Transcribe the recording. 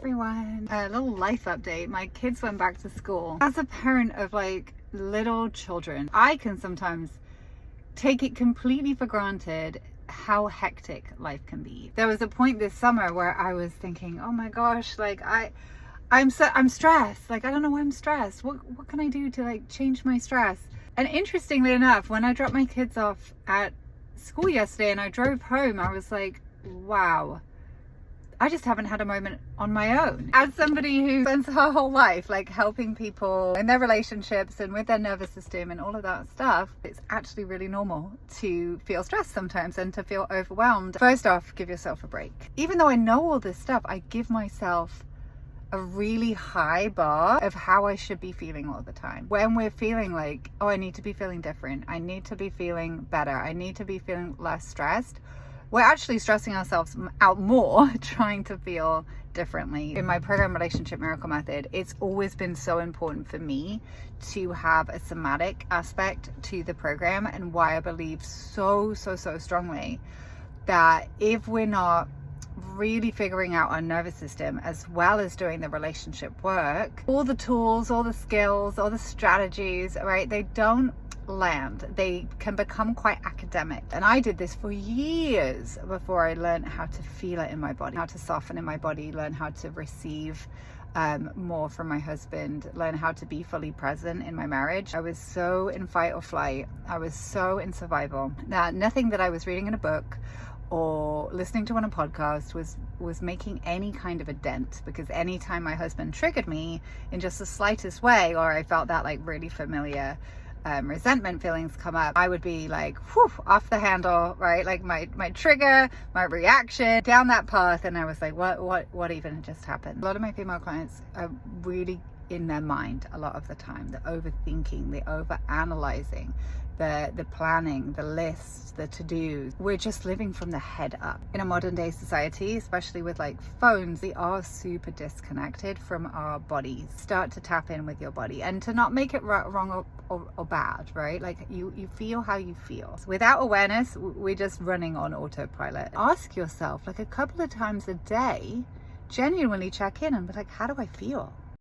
everyone. A little life update. My kids went back to school. As a parent of like little children, I can sometimes take it completely for granted how hectic life can be. There was a point this summer where I was thinking, oh my gosh, like I'm stressed. Like, I don't know why I'm stressed. What can I do to like change my stress? And interestingly enough, when I dropped my kids off at school yesterday and I drove home, I was like, wow, I just haven't had a moment on my own. As somebody who spends her whole life like helping people in their relationships and with their nervous system and all of that stuff, it's actually really normal to feel stressed sometimes and to feel overwhelmed. First off, give yourself a break. Even though I know all this stuff, I give myself a really high bar of how I should be feeling all the time. When we're feeling like, oh, I need to be feeling different, I need to be feeling better, I need to be feeling less stressed, we're actually stressing ourselves out more trying to feel differently. In my program, Relationship Miracle Method, it's always been so important for me to have a somatic aspect to the program, and why I believe so strongly that if we're not really figuring out our nervous system as well as doing the relationship work, all the tools, all the skills, all the strategies, right, they don't land. They can become quite academic. And I did this for years before I learned how to feel it in my body, how to soften in my body, learn how to receive more from my husband, learn how to be fully present in my marriage. I was so in fight or flight. I was so in survival that nothing that I was reading in a book or listening to on a podcast was making any kind of a dent, because anytime my husband triggered me in just the slightest way, or I felt that like really familiar resentment feelings come up, I would be like, whew, off the handle, right? Like my trigger, my reaction down that path. And I was like, what even just happened? A lot of my female clients are really in their mind a lot of the time. The overthinking, the over-analyzing, the planning, the lists, the to-dos. We're just living from the head up. In a modern day society, especially with like phones, we are super disconnected from our bodies. Start to tap in with your body, and to not make it wrong or bad, right? Like you feel how you feel. So without awareness, we're just running on autopilot. Ask yourself like a couple of times a day, genuinely check in and be like, how do I feel?